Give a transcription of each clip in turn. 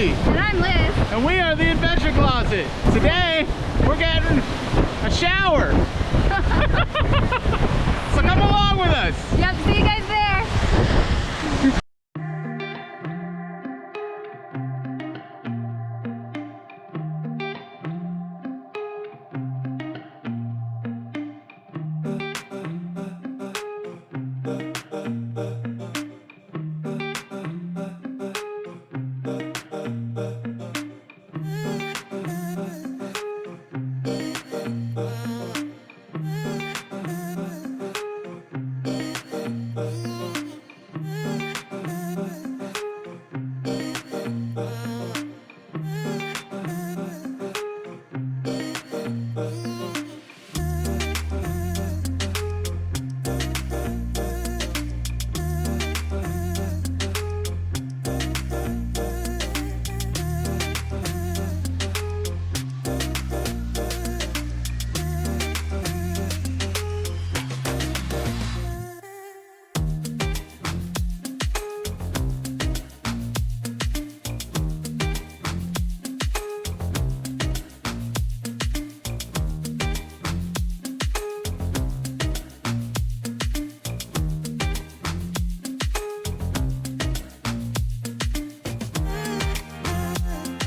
Julie. And I'm Liz. And we are the Adventure Closet. Today, we're getting a shower. So come along with us. Yep, see you guys there.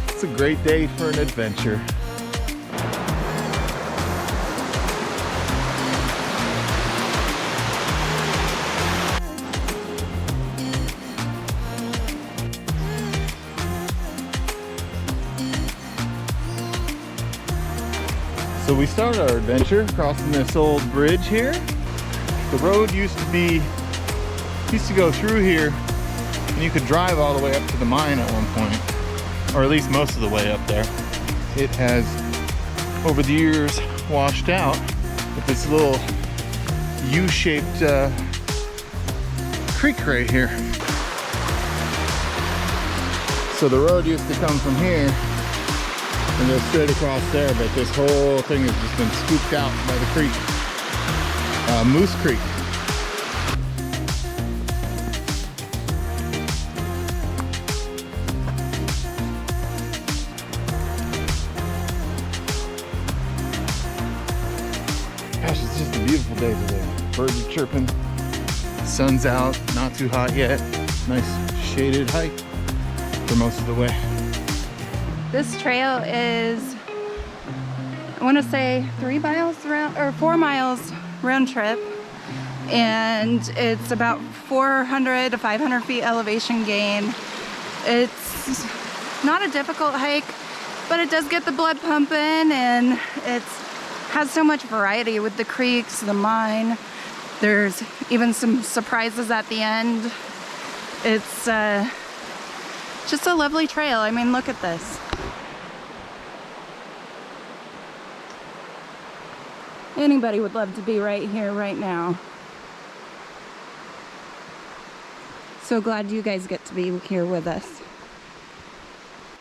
It's a great day for an adventure. So we started our adventure crossing this old bridge here. The road used to go through here, and you could drive all the way up to the mine at one point. Or at least most of the way up there. It has, over the years, washed out with this little U-shaped creek right here. So the road used to come from here and go straight across there, but this whole thing has just been scooped out by the creek. Moose Creek. Gosh, it's just a beautiful day today. Birds are chirping, sun's out, not too hot yet. Nice shaded hike for most of the way. This trail is, I want to say 3 miles round, or 4 miles round trip. And it's about 400 to 500 feet elevation gain. It's not a difficult hike, but it does get the blood pumping, and it's has so much variety with the creeks, the mine. There's even some surprises at the end. It's just a lovely trail. I mean, look at this. Anybody would love to be right here, right now. So glad you guys get to be here with us.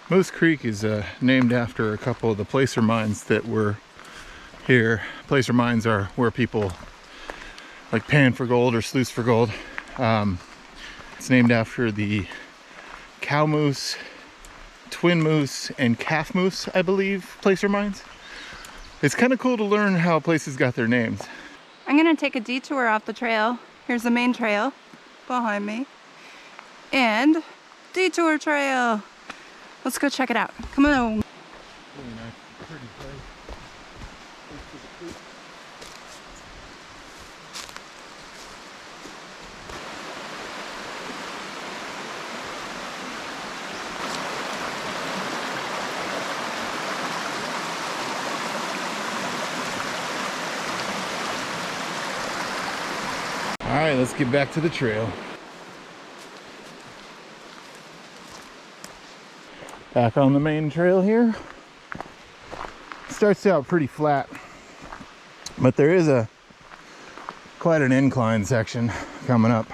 Moose Creek is named after a couple of the placer mines that were here. Placer mines are where people like pan for gold or sluice for gold. It's named after the cow moose, twin moose, and calf moose, I believe, placer mines. It's kind of cool to learn how places got their names. I'm gonna take a detour off the trail. Here's the main trail behind me. And detour trail. Let's go check it out. Come on. Really nice, pretty place. All right, let's get back to the trail. Back on the main trail here. Starts out pretty flat, but there is quite an incline section coming up.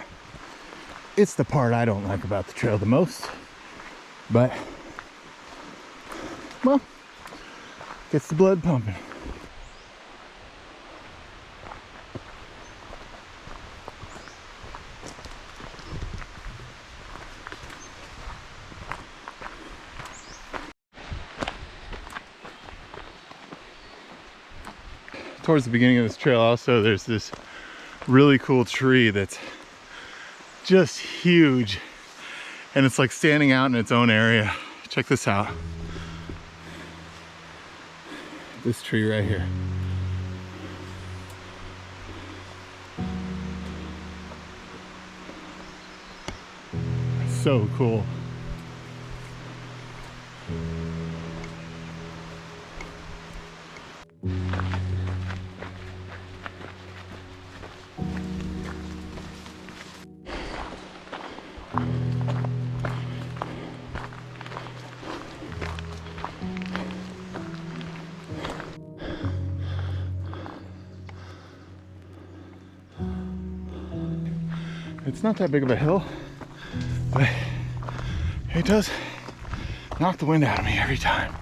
It's the part I don't like about the trail the most, but well, gets the blood pumping. towards the beginning of this trail also, there's this really cool tree that's just huge, and it's like standing out in its own area. Check this out. This tree right here. So cool. It's not that big of a hill, but it does knock the wind out of me every time.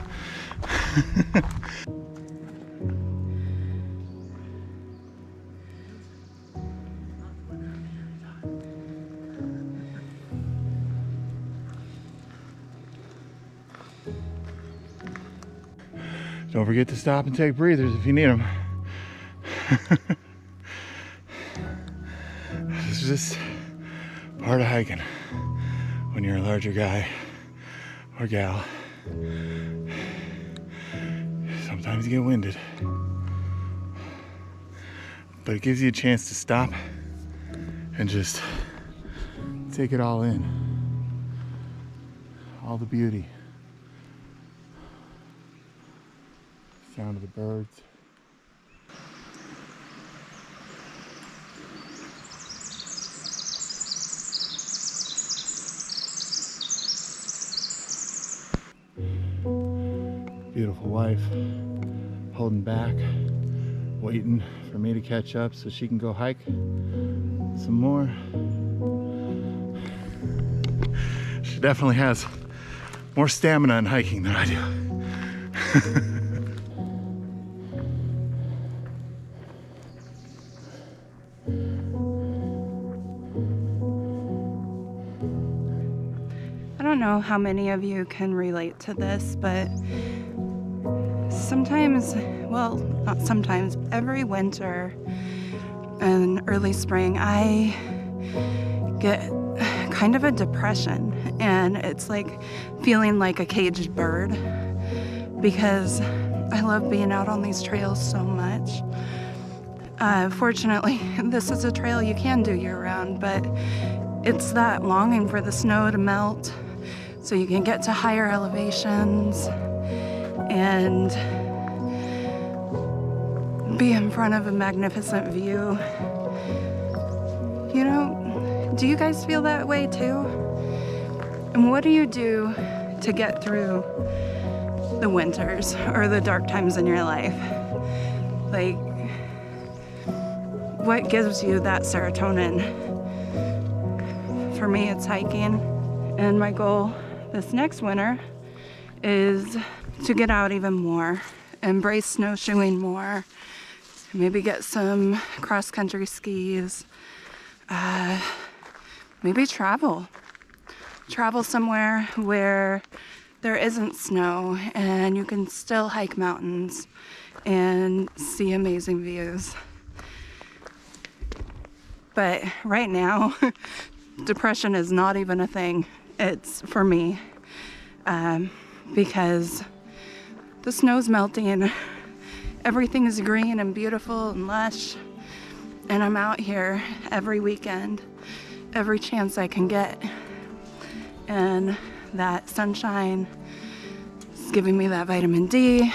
Don't forget to stop and take breathers if you need them. This is just part of hiking when you're a larger guy or gal. Sometimes you get winded, but it gives you a chance to stop and just take it all in. All the beauty. Sound of the birds. Beautiful wife holding back, waiting for me to catch up so she can go hike some more. She definitely has more stamina in hiking than I do. I don't know how many of you can relate to this, but sometimes, well, not sometimes, every winter and early spring, I get kind of a depression, and it's like feeling like a caged bird because I love being out on these trails so much. Fortunately, this is a trail you can do year-round, but it's that longing for the snow to melt so you can get to higher elevations and be in front of a magnificent view. You know, do you guys feel that way too? And what do you do to get through the winters or the dark times in your life? Like, what gives you that serotonin? For me, it's hiking. And my goal this next winter is to get out even more, embrace snowshoeing more, maybe get some cross-country skis, maybe travel somewhere where there isn't snow and you can still hike mountains and see amazing views. But right now, depression is not even a thing. It's for me, because the snow's melting, everything is green and beautiful and lush, and I'm out here every weekend, every chance I can get, and that sunshine is giving me that vitamin D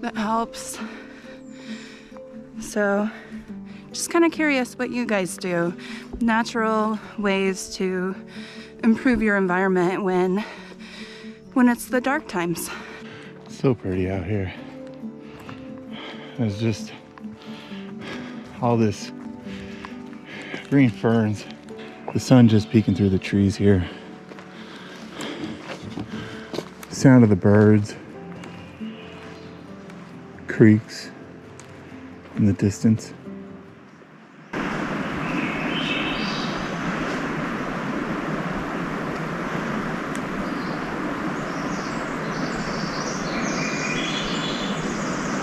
that helps. So just kind of curious what you guys do, natural ways to improve your environment when it's the dark times. So pretty out here. There's just all this green ferns. The sun just peeking through the trees here. Sound of the birds. Creeks in the distance.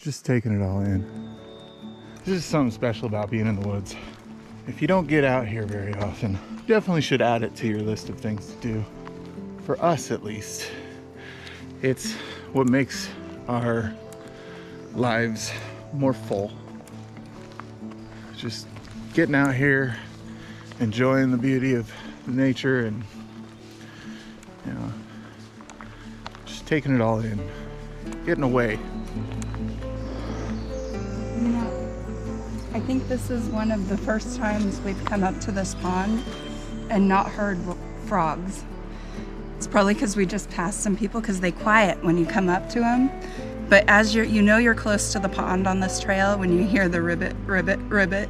Just taking it all in. There's just something special about being in the woods. If you don't get out here very often, you definitely should add it to your list of things to do. For us, at least, it's what makes our lives more full. Just getting out here, enjoying the beauty of nature, and you know, just taking it all in, getting away. You know, I think this is one of the first times we've come up to this pond and not heard frogs. It's probably because we just passed some people, because they quiet when you come up to them. But as you're close to the pond on this trail when you hear the ribbit, ribbit, ribbit,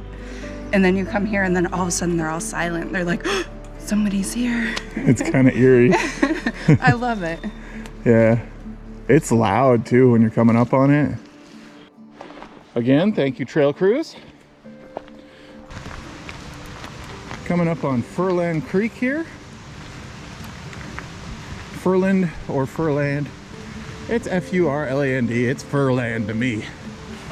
and then you come here and then all of a sudden they're all silent. They're like, oh, somebody's here. It's kind of eerie. I love it. Yeah, it's loud too when you're coming up on it. Again, thank you, trail crews. Coming up on Furland Creek here. Furland or Furland. It's F-U-R-L-A-N-D. It's Furland to me.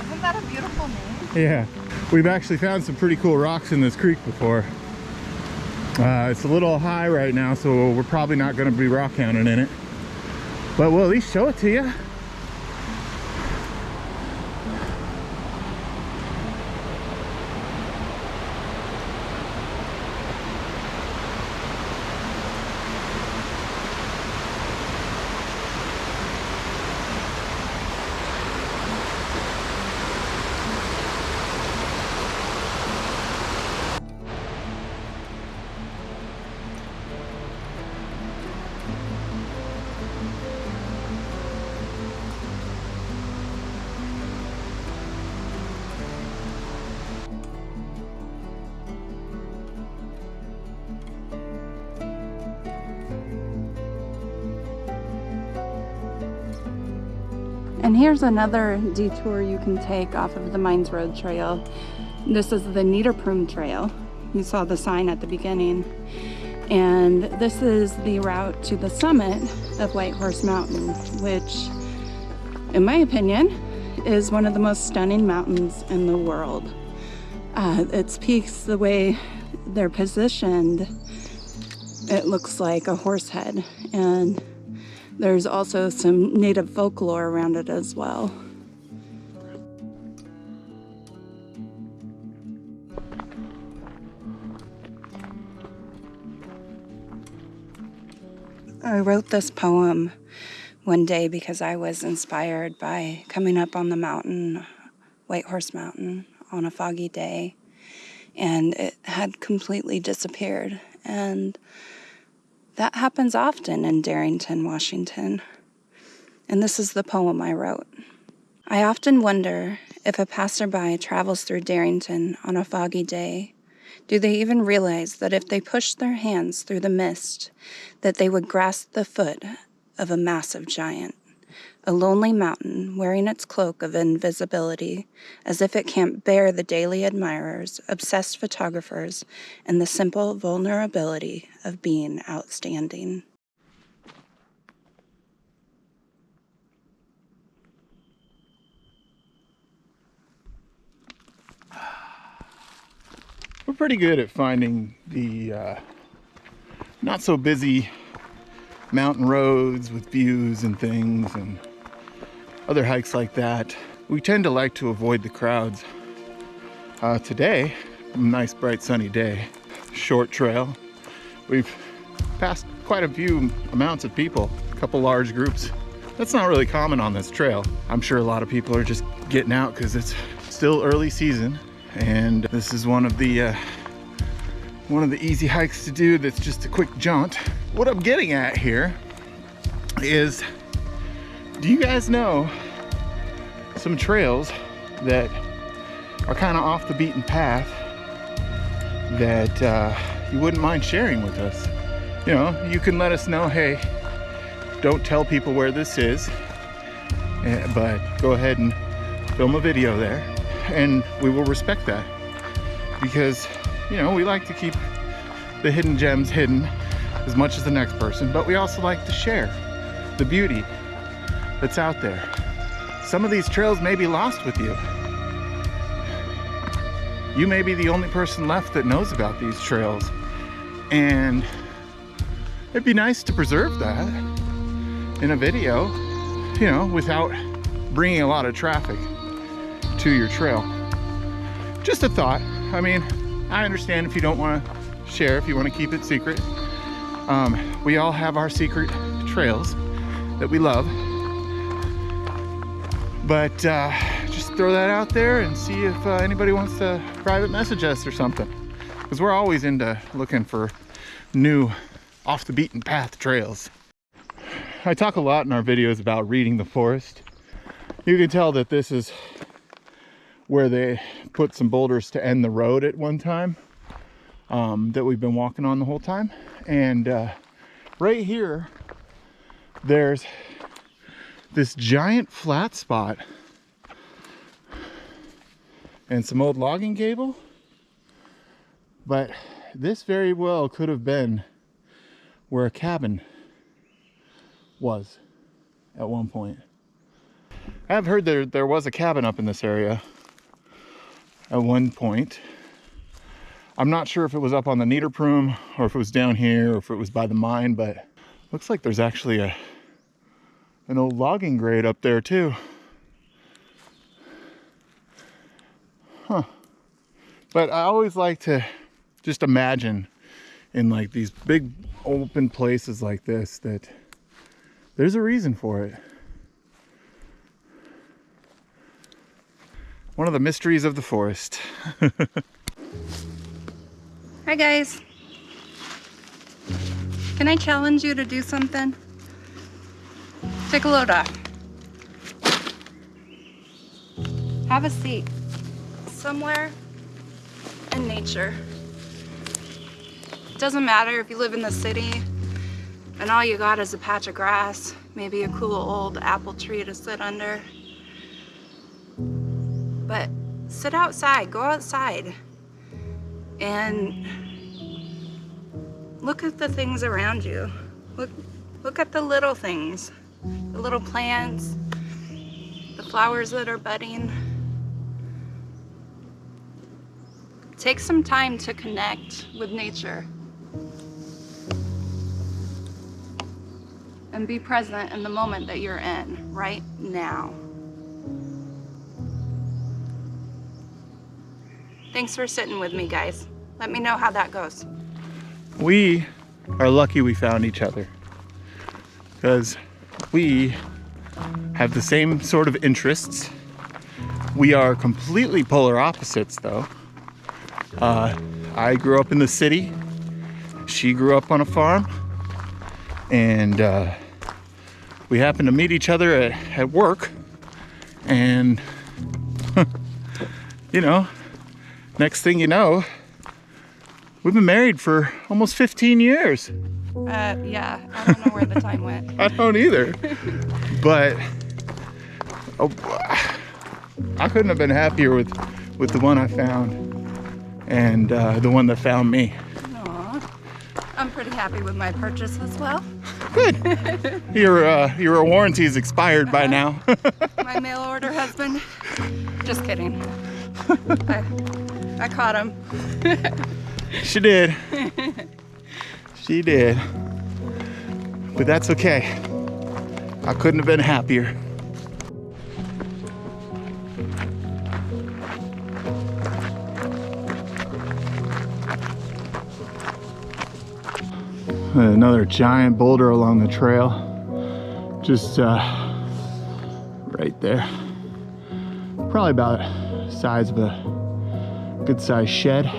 Isn't that a beautiful name? Yeah, we've actually found some pretty cool rocks in this creek before. It's a little high right now, so we're probably not going to be rock hounding in it. But we'll at least show it to you. And here's another detour you can take off of the Mines Road Trail. This is the Niederprum Trail. You saw the sign at the beginning. And this is the route to the summit of Whitehorse Mountain, which, in my opinion, is one of the most stunning mountains in the world. Its peaks, the way they're positioned, it looks like a horse head. And there's also some native folklore around it as well. I wrote this poem one day because I was inspired by coming up on the mountain, Whitehorse Mountain, on a foggy day, and it had completely disappeared. And that happens often in Darrington, Washington. And this is the poem I wrote. I often wonder if a passerby travels through Darrington on a foggy day, do they even realize that if they pushed their hands through the mist, that they would grasp the foot of a massive giant, a lonely mountain wearing its cloak of invisibility, as if it can't bear the daily admirers, obsessed photographers, and the simple vulnerability of being outstanding. We're pretty good at finding the not so busy mountain roads with views and things and other hikes like that. We tend to like to avoid the crowds. Today, a nice bright sunny day, short trail. We've passed quite a few amounts of people, a couple large groups. That's not really common on this trail. I'm sure a lot of people are just getting out because it's still early season, and this is one of the easy hikes to do that's just a quick jaunt. What I'm getting at here is, do you guys know some trails that are kind of off the beaten path that you wouldn't mind sharing with us? You know, you can let us know, hey, don't tell people where this is, but go ahead and film a video there, and we will respect that, because, you know, we like to keep the hidden gems hidden as much as the next person, but we also like to share the beauty that's out there. Some of these trails may be lost with you. you may be the only person left that knows about these trails. And it'd be nice to preserve that in a video, you know, without bringing a lot of traffic to your trail. Just a thought. I mean, I understand if you don't want to share, if you want to keep it secret. We all have our secret trails that we love. But just throw that out there and see if anybody wants to private message us or something. Because we're always into looking for new off the beaten path trails. I talk a lot in our videos about reading the forest. You can tell that this is where they put some boulders to end the road at one time that we've been walking on the whole time. And right here, there's this giant flat spot and some old logging cable. But this very well could have been where a cabin was at one point. I have heard there was a cabin up in this area at one point. I'm not sure if it was up on the Niederprum or if it was down here or if it was by the mine, but looks like there's actually an old logging grade up there too. Huh. But I always like to just imagine in like these big open places like this that there's a reason for it. One of the mysteries of the forest. Hi guys. Can I challenge you to do something? Take a load off. Have a seat somewhere in nature. It doesn't matter if you live in the city and all you got is a patch of grass, maybe a cool old apple tree to sit under. But sit outside, go outside and look at the things around you. Look at the little things, the little plants, the flowers that are budding. Take some time to connect with nature and be present in the moment that you're in right now. Thanks for sitting with me, guys. Let me know how that goes. We are lucky we found each other because we have the same sort of interests. We are completely polar opposites though. I grew up in the city. She grew up on a farm. And we happened to meet each other at work. And, you know, next thing you know, we've been married for almost 15 years. Yeah, I don't know where the time went. I don't either. But I couldn't have been happier with the one I found and the one that found me. Aw, I'm pretty happy with my purchase as well. Good. Your warranty is expired by now. My mail order husband. Just kidding. I caught him. She did. She did. But that's okay. I couldn't have been happier. Another giant boulder along the trail. Just right there. Probably about the size of a good sized shed.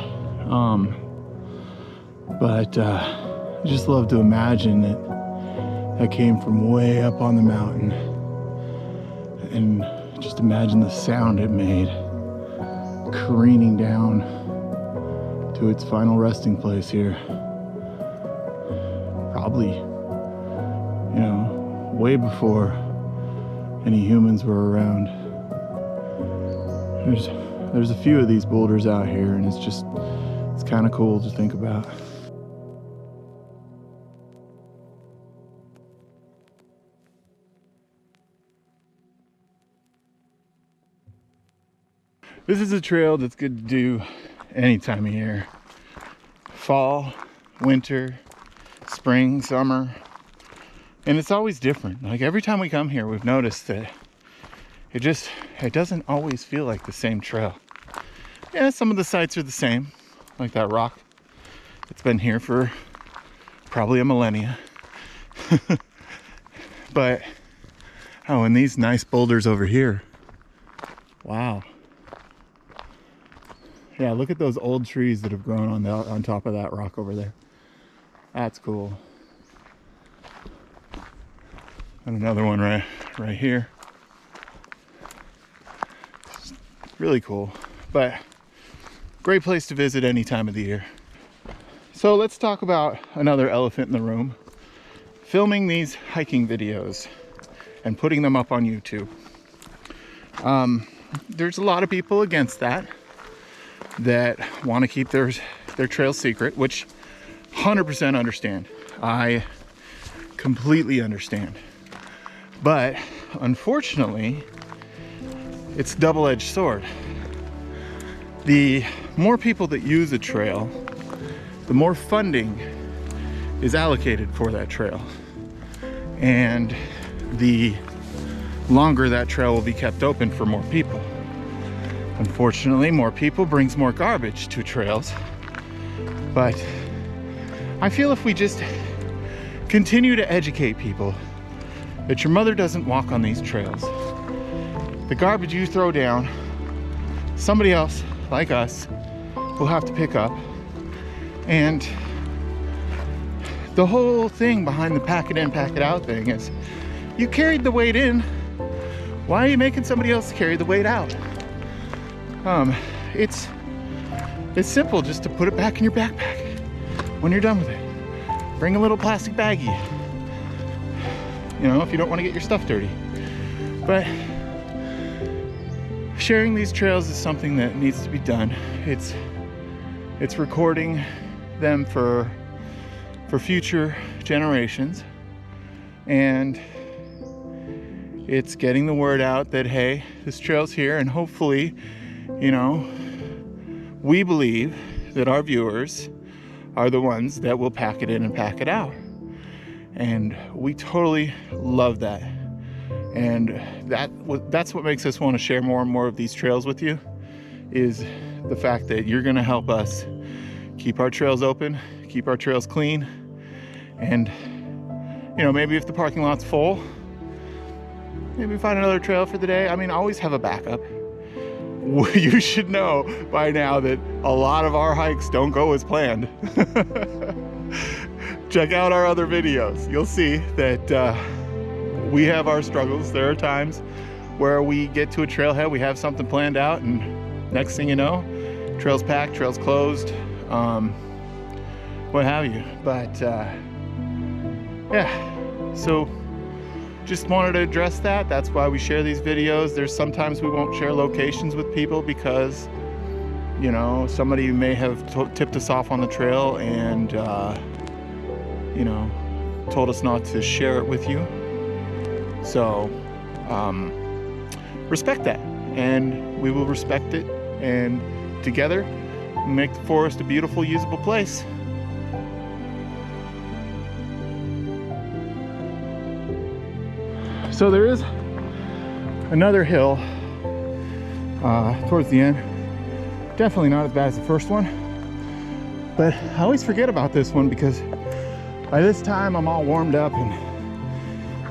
But I just love to imagine that came from way up on the mountain, and just imagine the sound it made careening down to its final resting place here. Probably, you know, way before any humans were around. There's a few of these boulders out here, and it's kind of cool to think about. This is a trail that's good to do any time of year. Fall, winter, spring, summer. And it's always different. Like every time we come here, we've noticed that it doesn't always feel like the same trail. Yeah, some of the sites are the same, like that rock. It's been here for probably a millennia. But, oh, and these nice boulders over here. Wow. Yeah, look at those old trees that have grown on top of that rock over there. That's cool. And another one right here. Really cool. But great place to visit any time of the year. So let's talk about another elephant in the room. Filming these hiking videos and putting them up on YouTube. There's a lot of people against that want to keep their trails secret, which 100% understand. I completely understand. But unfortunately, it's a double-edged sword. The more people that use a trail, the more funding is allocated for that trail. And the longer that trail will be kept open for more people. Unfortunately, more people brings more garbage to trails. But I feel if we just continue to educate people that your mother doesn't walk on these trails, the garbage you throw down, somebody else like us will have to pick up. And the whole thing behind the pack it in, pack it out thing is you carried the weight in. Why are you making somebody else carry the weight out? It's simple just to put it back in your backpack when you're done with it. Bring a little plastic baggie, you know, if you don't want to get your stuff dirty. But sharing these trails is something that needs to be done. It's recording them for future generations, and it's getting the word out that, hey, this trail's here, and hopefully, you know, we believe that our viewers are the ones that will pack it in and pack it out. And we totally love that. And that's what makes us want to share more and more of these trails with you, is the fact that you're going to help us keep our trails open, keep our trails clean. And, you know, maybe if the parking lot's full, maybe find another trail for the day. I mean, always have a backup. You should know by now that a lot of our hikes don't go as planned. Check out our other videos. You'll see that we have our struggles. There are times where we get to a trailhead, we have something planned out, and next thing you know, trail's packed, trail's closed, what have you. But yeah, so just wanted to address that. That's why we share these videos. There's sometimes we won't share locations with people because, you know, somebody may have tipped us off on the trail and you know, told us not to share it with you. So respect that, and we will respect it, and together make the forest a beautiful, usable place. So there is another hill towards the end. Definitely not as bad as the first one, but I always forget about this one because by this time I'm all warmed up and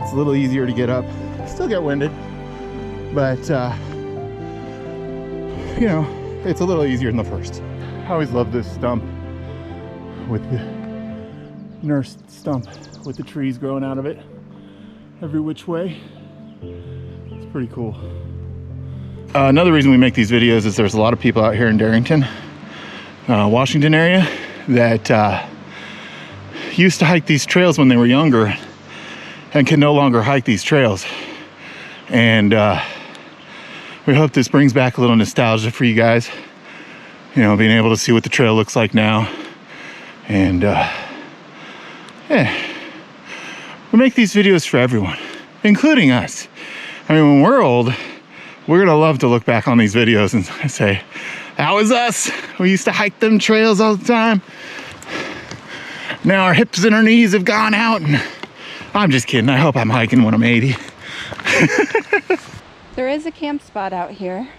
it's a little easier to get up. Still get winded, but you know, it's a little easier than the first. I always love this stump with the nurse stump with the trees growing out of it every which way. It's pretty cool. Another reason we make these videos is there's a lot of people out here in Darrington, Washington area that used to hike these trails when they were younger and can no longer hike these trails. And we hope this brings back a little nostalgia for you guys, you know, being able to see what the trail looks like now. And yeah, we make these videos for everyone, including us. I mean, when we're old, we're gonna love to look back on these videos and say, That was us. We used to hike them trails all the time. Now our hips and our knees have gone out, and I'm just kidding. I hope I'm hiking when I'm 80. There is a camp spot out here.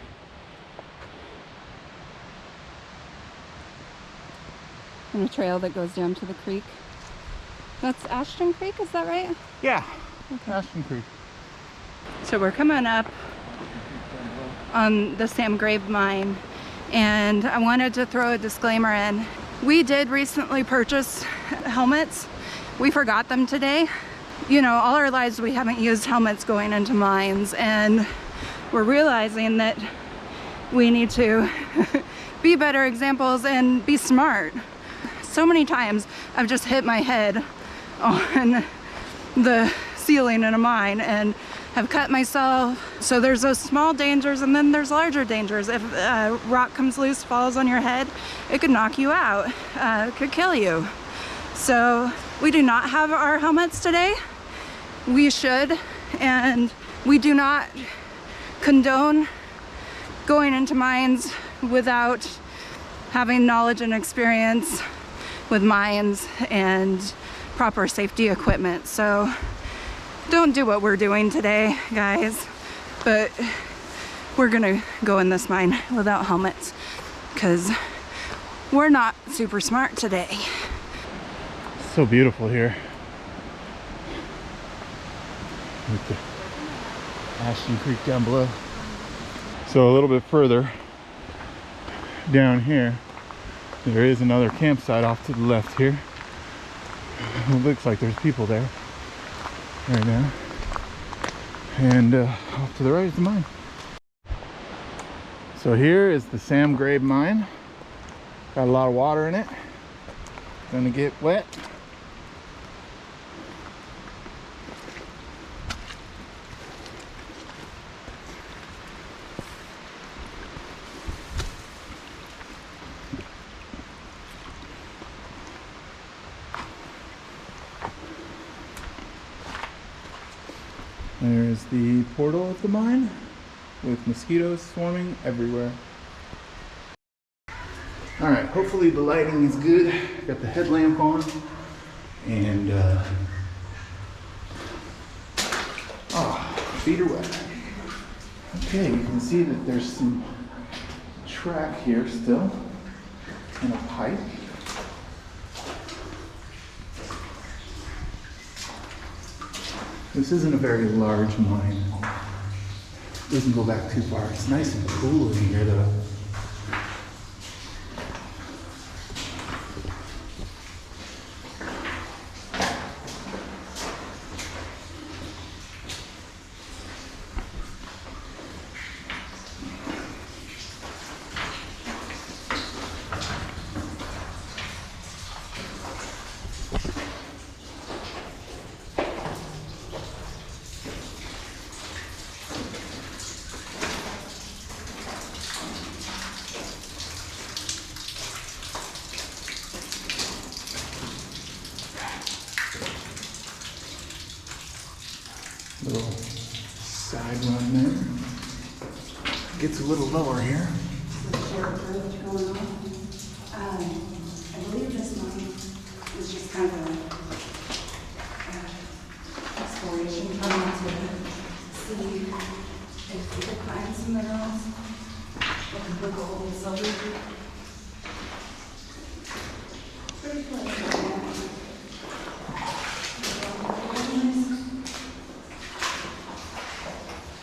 And a trail that goes down to the creek. That's Ashton Creek, is that right? Yeah, Ashton Creek. So we're coming up on the Sam Grave mine, and I wanted to throw a disclaimer in. We did recently purchase helmets. We forgot them today. You know, all our lives we haven't used helmets going into mines, and we're realizing that we need to be better examples and be smart. So many times I've just hit my head on the ceiling in a mine and have cut myself. So there's those small dangers, and then there's larger dangers. If a rock comes loose, falls on your head, it could knock you out, it could kill you. So we do not have our helmets today. We should, and we do not condone going into mines without having knowledge and experience with mines and proper safety equipment. So don't do what we're doing today, guys, but we're gonna go in this mine without helmets because we're not super smart today. So beautiful here. With the Ashton Creek down below. So a little bit further down here, there is another campsite off to the left here. It looks like there's people there right now. And off to the right is the mine. So here is the Sam Grave mine. Got a lot of water in it. Gonna get wet. There's the portal of the mine with mosquitoes swarming everywhere. Alright, hopefully the lighting is good. Got the headlamp on and feet are wet. Okay, you can see that there's some track here still and a pipe. This isn't a very large mine. It doesn't go back too far. It's nice and cool in here though. Little side run there. Gets a little lower here. I believe this mine is just kind of exploration, trying to see if we could find some minerals, looking for gold and silver. Pretty close.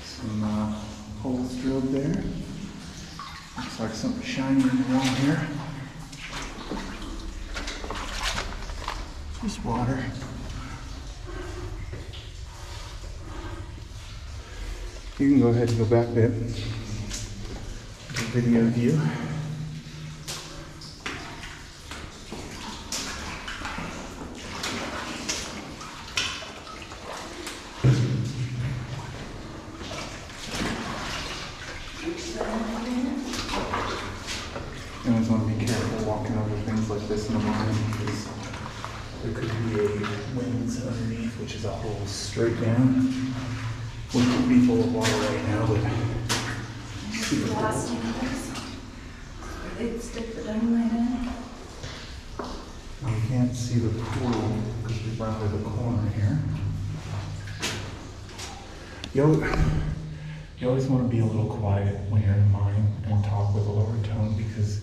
Some holes drilled there. Looks like something shiny in the wall here. Just water. You can go ahead and go back there. Video view. You always want to be careful walking over things like this in the morning because there could be a winds underneath, which is a hole straight down. We could be full of water right now, but super cool. They'd stick the dynamite in. You can't see the pool because we've rounded the corner here. You always want to be a little quiet when you're in a mine and talk with a lower tone because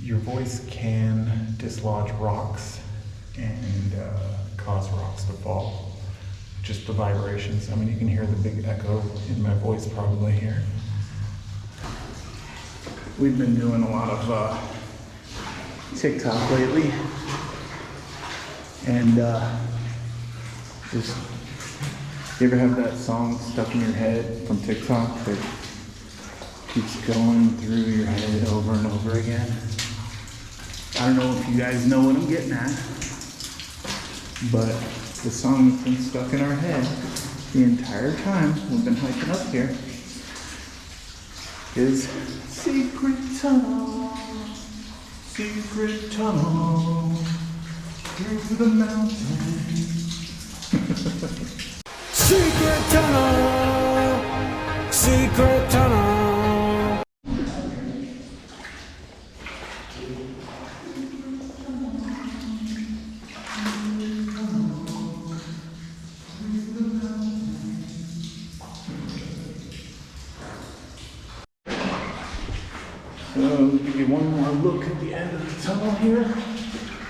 your voice can dislodge rocks and cause rocks to fall. Just the vibrations. I mean, you can hear the big echo in my voice probably here. We've been doing a lot of TikTok lately, and just, you ever have that song stuck in your head from TikTok that keeps going through your head over and over again? I don't know if you guys know what I'm getting at, but the song that's been stuck in our head the entire time we've been hiking up here is Secret Tunnel, Secret Tunnel, through the mountain. Secret tunnel, secret tunnel. So we'll give you one more look at the end of the tunnel here.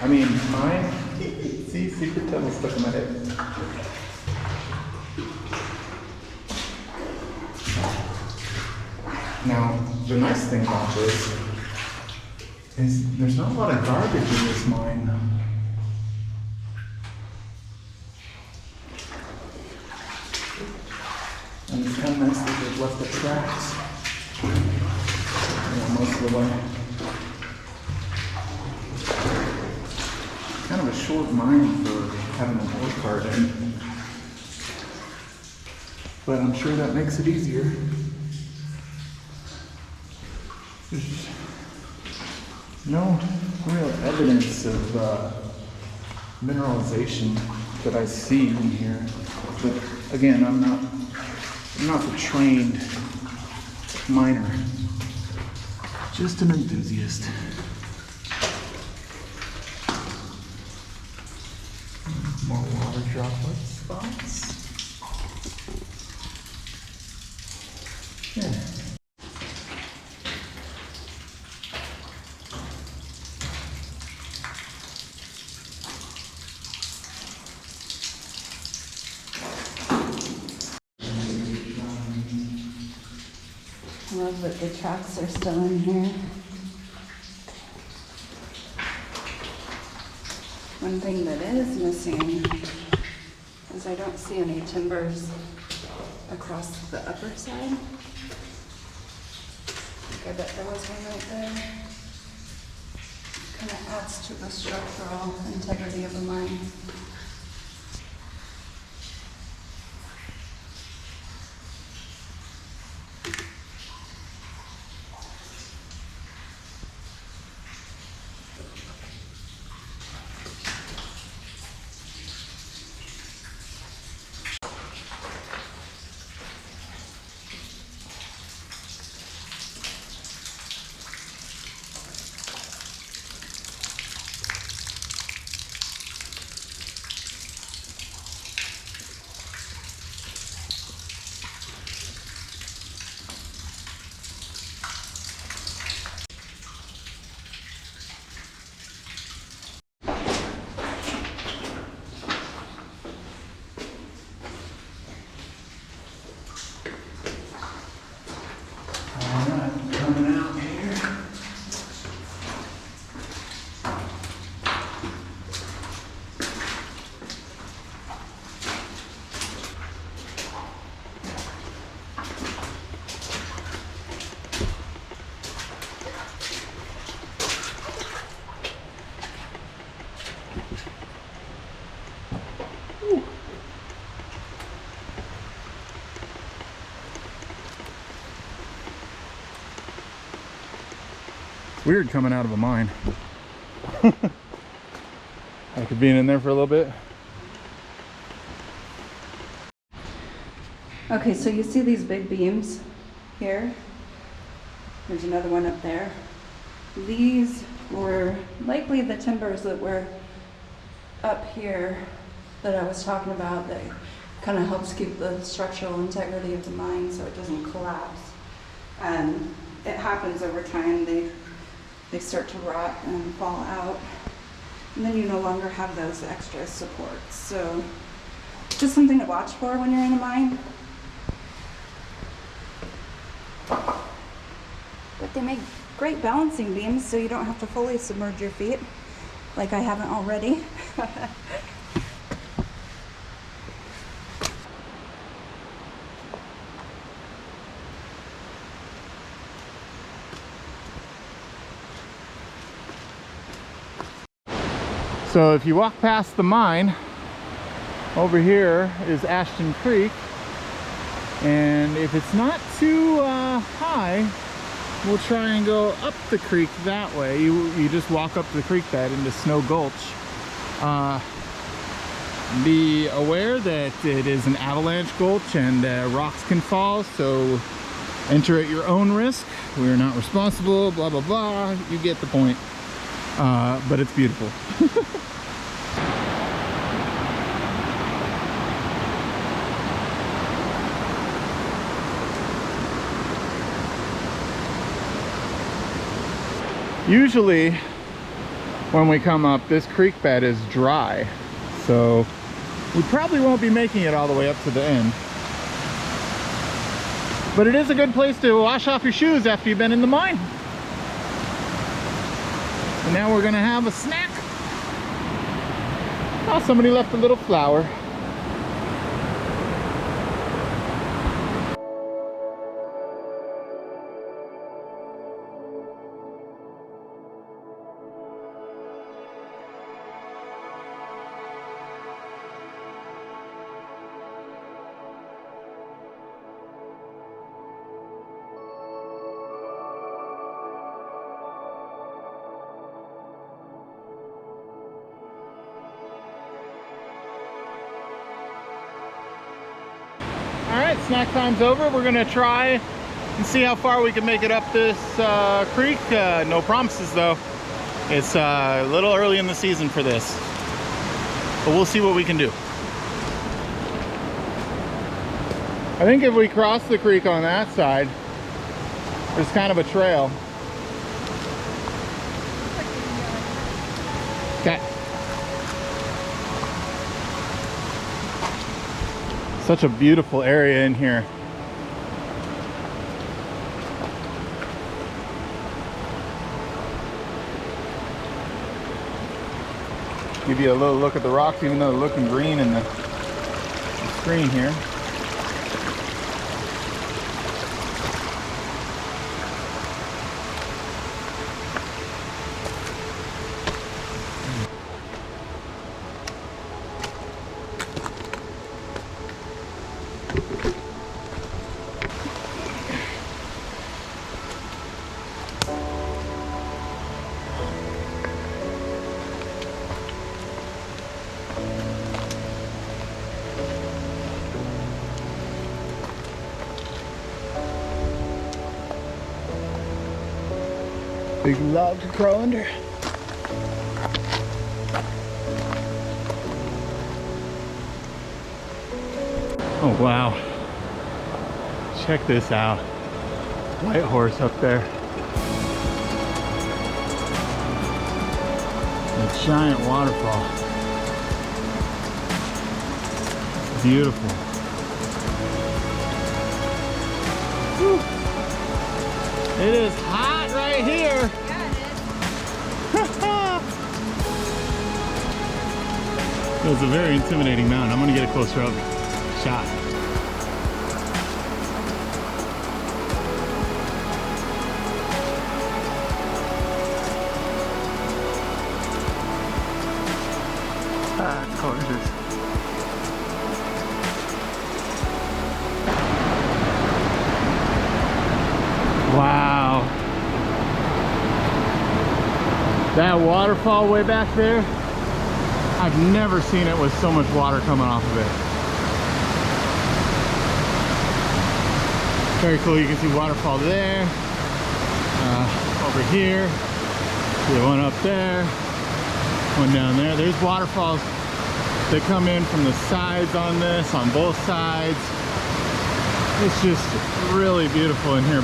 I mean, mine. See, Secret Tunnel stuck in my head. Now, the nice thing about this is there's not a lot of garbage in this mine. And it's kind of nice that they've left the tracks, most of the way. Kind of a short mine for having an ore cart in, but I'm sure that makes it easier. There's no real evidence of mineralization that I see in here. But again, I'm not the trained miner, just an enthusiast. More water droplet spots. Yeah. I love that the tracks are still in here. One thing that is missing is I don't see any timbers across the upper side. I bet there was one right there. Kind of adds to the structural integrity of the mine. Weird coming out of a mine. After being in there for a little bit. Okay, so you see these big beams here? There's another one up there. These were likely the timbers that were up here that I was talking about that kind of helps keep the structural integrity of the mine so it doesn't collapse. And it happens over time. They start to rot and fall out. And then you no longer have those extra supports. So just something to watch for when you're in a mine. But they make great balancing beams so you don't have to fully submerge your feet, like I haven't already. So if you walk past the mine, over here is Ashton Creek, and if it's not too high, we'll try and go up the creek that way. You just walk up the creek bed into Snow Gulch. Be aware that it is an avalanche gulch and rocks can fall, so enter at your own risk. We are not responsible, blah blah blah. You get the point. But it's beautiful. Usually when we come up, this creek bed is dry, so we probably won't be making it all the way up to the end. But it is a good place to wash off your shoes after you've been in the mine. And now we're gonna have a snack. Oh, somebody left a little flower. Alright, snack time's over. We're gonna try and see how far we can make it up this creek. No promises though. It's a little early in the season for this, but we'll see what we can do. I think if we cross the creek on that side, there's kind of a trail. Okay. Such a beautiful area in here. Give you a little look at the rocks, even though they're looking green in the screen here. Big log to crawl under. Oh wow. Check this out. Whitehorse up there. A giant waterfall. Beautiful. Whew. It is hot right here. Yeah, it is. It's a very intimidating mountain. I'm gonna get a closer up shot. Ah, it's gorgeous. Wow. That waterfall way back there, I've never seen it with so much water coming off of it. Very cool. You can see waterfall there, over here. See one up there, one down there. There's waterfalls that come in from the sides on this, on both sides. It's just really beautiful in here.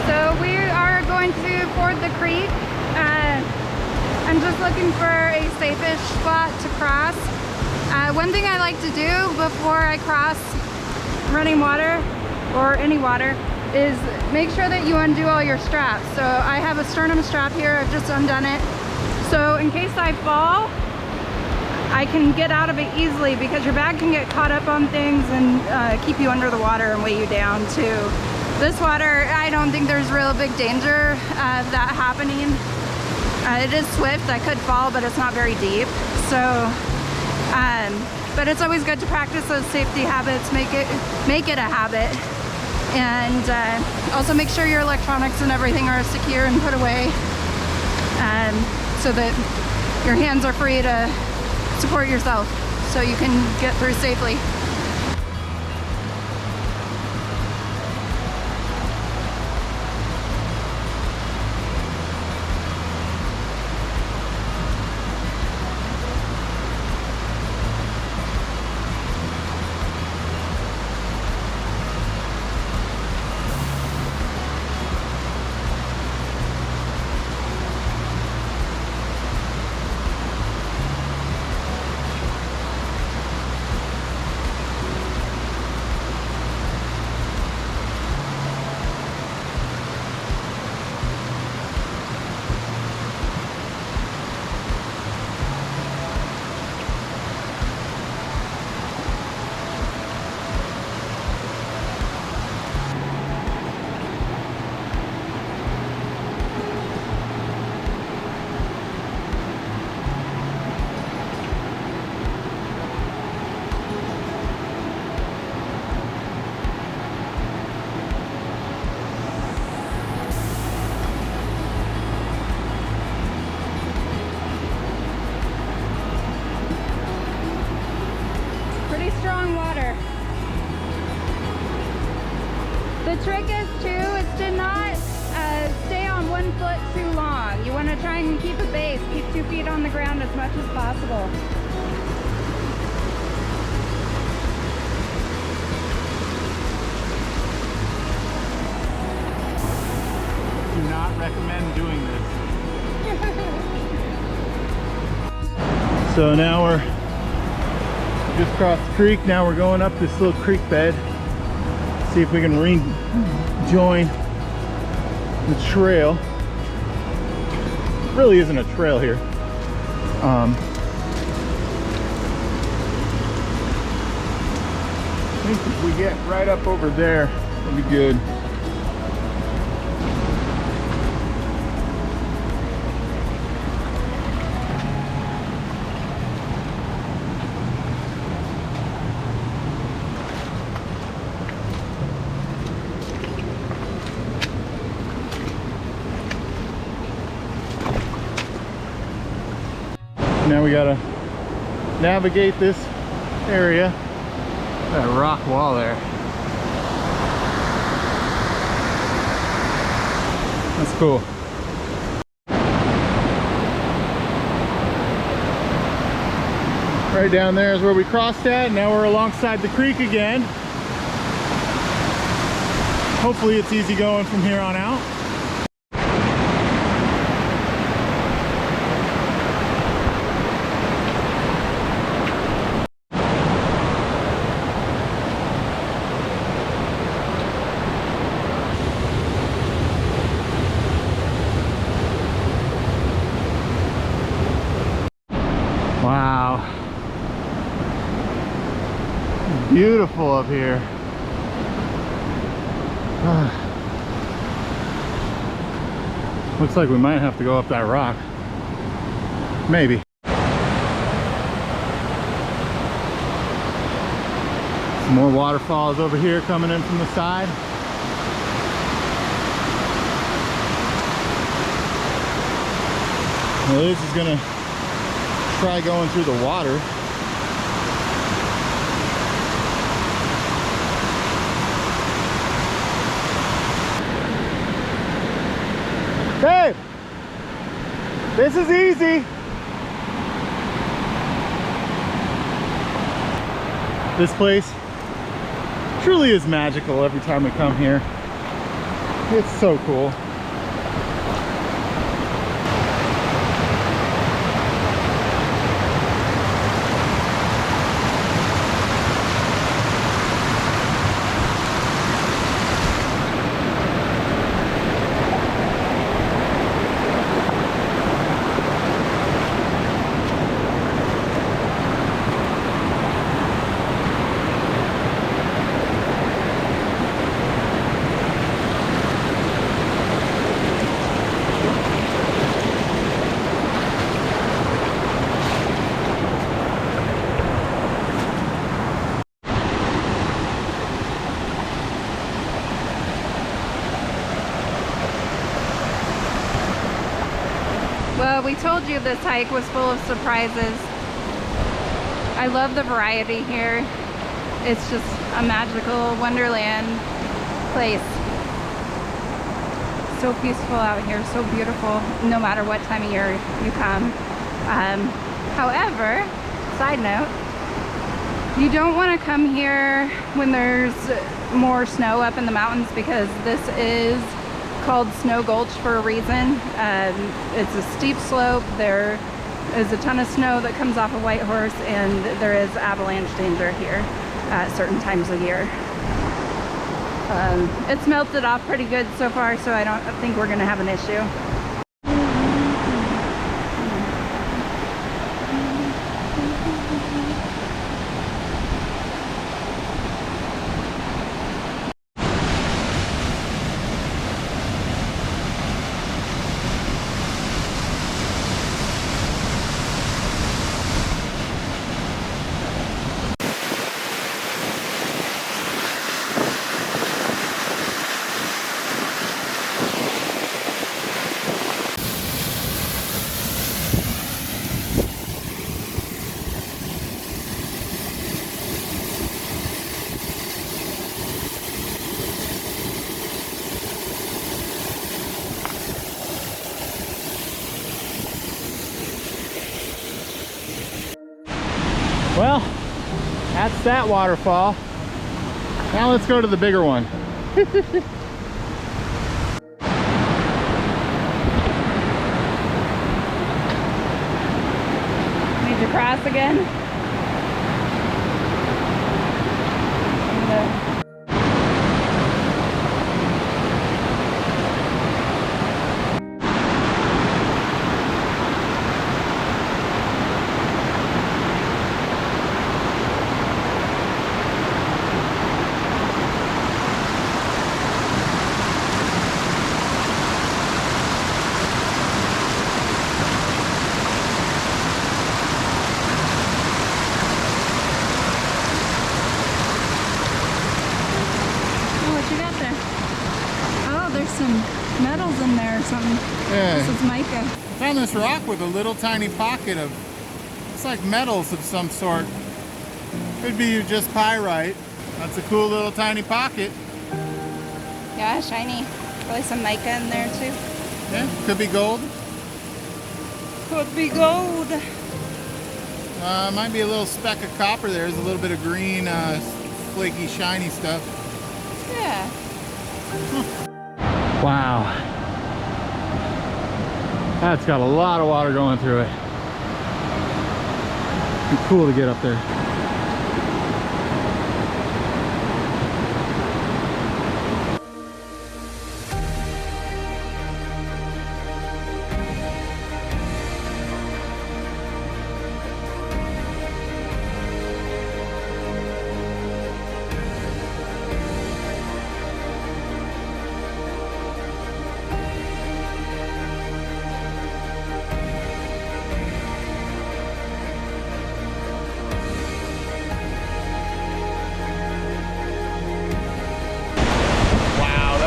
So we are going to ford the creek. I'm just looking for a safe-ish spot to cross. One thing I like to do before I cross running water or any water is make sure that you undo all your straps. So I have a sternum strap here, I've just undone it. So in case I fall, I can get out of it easily because your bag can get caught up on things and keep you under the water and weigh you down too. This water, I don't think there's real big danger of that happening. It is swift, I could fall, but it's not very deep. So, but it's always good to practice those safety habits, make it a habit. And also make sure your electronics and everything are secure and put away so that your hands are free to support yourself so you can get through safely. The trick is to not stay on 1 foot too long. You want to try and keep a base, keep 2 feet on the ground as much as possible. Do not recommend doing this. So now we're just crossed the creek. Now we're going up this little creek bed. See if we can rejoin the trail. Really isn't a trail here. I think if we get right up over there, it'll be good. Now we gotta navigate this area. That rock wall there. That's cool. Right down there is where we crossed at. Now we're alongside the creek again. Hopefully it's easy going from here on out. Wow, beautiful up here. Looks like we might have to go up that rock. Maybe. Some more waterfalls over here coming in from the side. Now Liz is gonna try going through the water. Babe, this is easy. This place truly is magical every time we come here. It's so cool. Well, we told you this hike was full of surprises. I love the variety here. It's just a magical wonderland place. So peaceful out here, so beautiful, no matter what time of year you come. However, side note, you don't want to come here when there's more snow up in the mountains, because this is called Snow Gulch for a reason. It's a steep slope. There is a ton of snow that comes off of Whitehorse, and there is avalanche danger here at certain times of year. It's melted off pretty good so far, so I don't think we're gonna have an issue. Well, that's that waterfall. Now let's go to the bigger one. Need to cross again? Some metals in there or something. Yeah. This is mica. Found this rock with a little tiny pocket of, it's like metals of some sort. Could be just pyrite. That's a cool little tiny pocket. Yeah, shiny. Probably some mica in there too. Yeah, could be gold. Could be gold. Might be a little speck of copper there. There's a little bit of green, flaky, shiny stuff. Yeah. Wow. That's got a lot of water going through it. It'd be cool to get up there.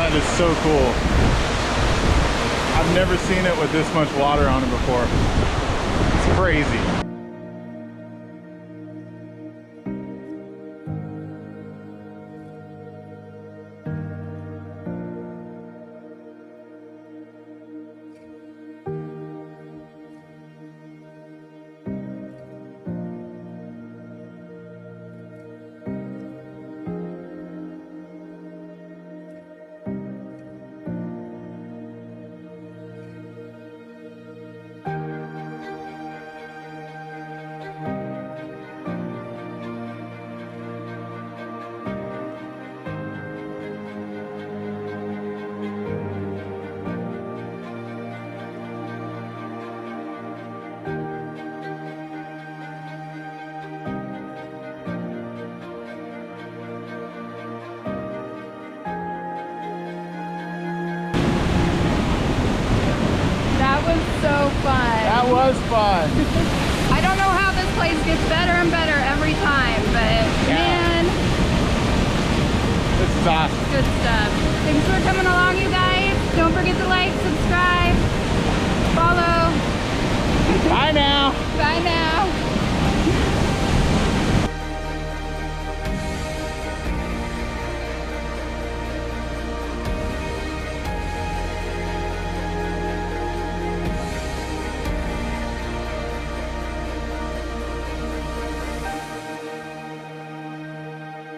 That is so cool. I've never seen it with this much water on it before. It's crazy. That was so fun. That was fun. I don't know how this place gets better and better every time, but man, This is awesome. good stuff. Thanks for coming along, you guys. Don't forget to like, subscribe.